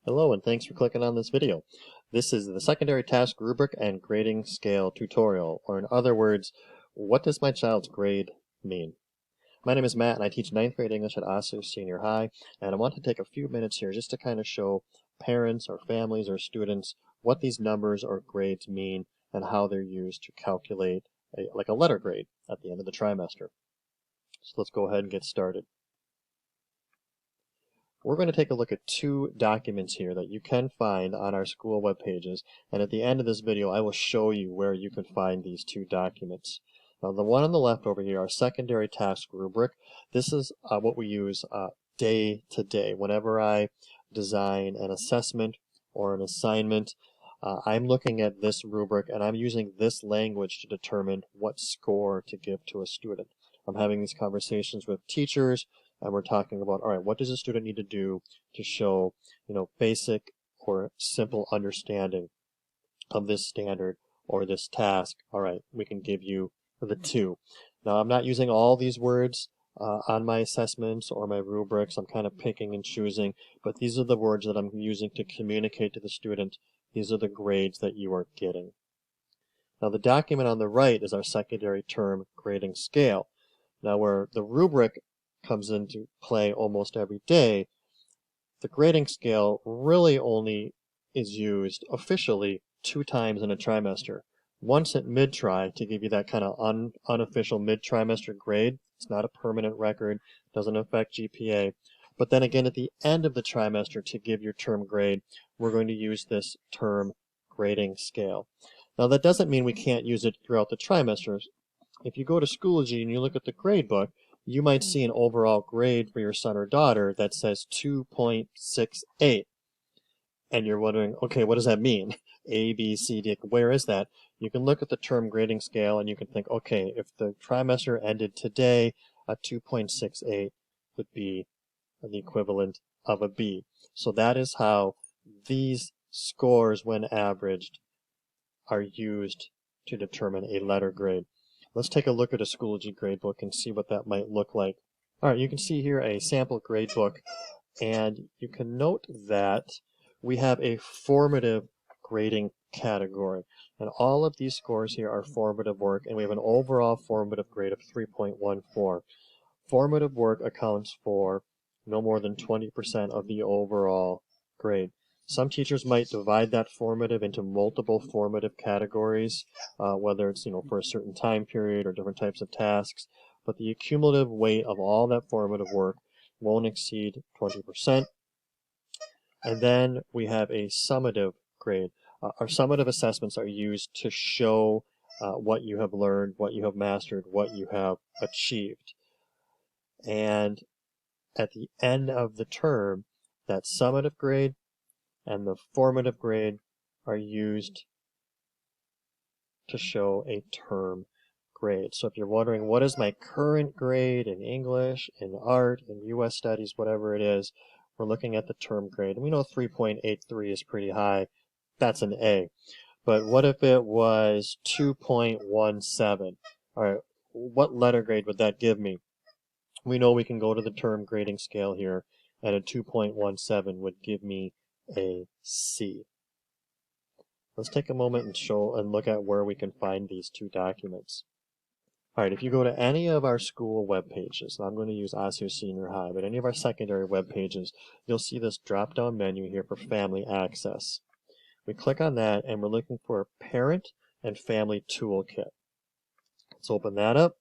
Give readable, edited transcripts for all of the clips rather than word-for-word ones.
Hello and thanks for clicking on this video. This is the secondary task rubric and grading scale tutorial, or in other words, what does my child's grade mean? My name is Matt and I teach 9th grade English at Osu Senior High, and I want to take a few minutes here just to kind of show parents or families or students what these numbers or grades mean and how they're used to calculate like a letter grade at the end of the trimester. So let's go ahead and get started. We're going to take a look at two documents here that you can find on our school web pages, and at the end of this video I will show you where you can find these two documents. Now the one on the left over here, our secondary task rubric, this is what we use day to day. Whenever I design an assessment or an assignment, I'm looking at this rubric and I'm using this language to determine what score to give to a student. I'm having these conversations with teachers, and we're talking about, all right, what does a student need to do to show, basic or simple understanding of this standard or this task? All right, we can give you the 2. Now, I'm not using all these words on my assessments or my rubrics. I'm kind of picking and choosing, but these are the words that I'm using to communicate to the student. These are the grades that you are getting. Now, the document on the right is our secondary term grading scale. Now, where the rubric comes into play almost every day, the grading scale really only is used officially 2 times in a trimester. Once at mid-tri to give you that kind of unofficial mid-trimester grade. It's not a permanent record, doesn't affect GPA. But then again at the end of the trimester to give your term grade, we're going to use this term grading scale. Now that doesn't mean we can't use it throughout the trimesters. If you go to Schoology and you look at the grade book, you might see an overall grade for your son or daughter that says 2.68. And you're wondering, okay, what does that mean? A, B, C, D, where is that? You can look at the term grading scale and you can think, okay, if the trimester ended today, a 2.68 would be the equivalent of a B. So that is how these scores, when averaged, are used to determine a letter grade. Let's take a look at a Schoology gradebook and see what that might look like. All right, you can see here a sample gradebook, and you can note that we have a formative grading category. And all of these scores here are formative work, and we have an overall formative grade of 3.14. Formative work accounts for no more than 20% of the overall grade. Some teachers might divide that formative into multiple formative categories, whether it's for a certain time period or different types of tasks, but the cumulative weight of all that formative work won't exceed 20%. And then we have a summative grade. Our summative assessments are used to show what you have learned, what you have mastered, what you have achieved. And at the end of the term, that summative grade and the formative grade are used to show a term grade. So if you're wondering, what is my current grade in English, in art, in US studies, whatever it is, we're looking at the term grade. And we know 3.83 is pretty high. That's an A. But what if it was 2.17? All right, what letter grade would that give me? We know we can go to the term grading scale here, and a 2.17 would give me a C. Let's take a moment and look at where we can find these two documents. All right, if you go to any of our school web pages, I'm going to use Osu Senior High, but any of our secondary web pages, you'll see this drop-down menu here for Family Access. We click on that, and we're looking for a Parent and Family Toolkit. Let's open that up.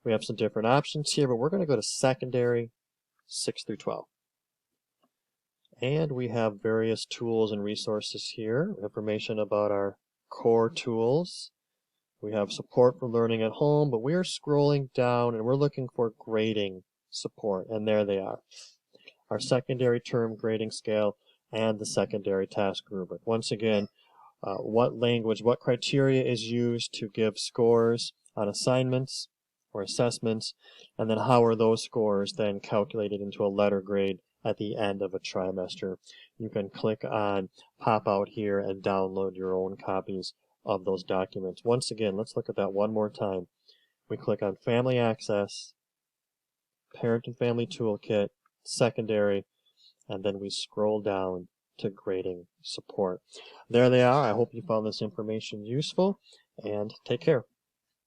We have some different options here, but we're going to go to Secondary 6 through 12. And we have various tools and resources here, information about our core tools. We have support for learning at home, but we are scrolling down and we're looking for grading support, and there they are. Our secondary term grading scale and the secondary task rubric. Once again, what language, what criteria is used to give scores on assignments or assessments, and then how are those scores then calculated into a letter grade at the end of a trimester. You can click on pop out here and download your own copies of those documents. Once again, let's look at that one more time. We click on Family Access, Parent and Family Toolkit, Secondary, and then we scroll down to grading support. There they are. I hope you found this information useful, and take care.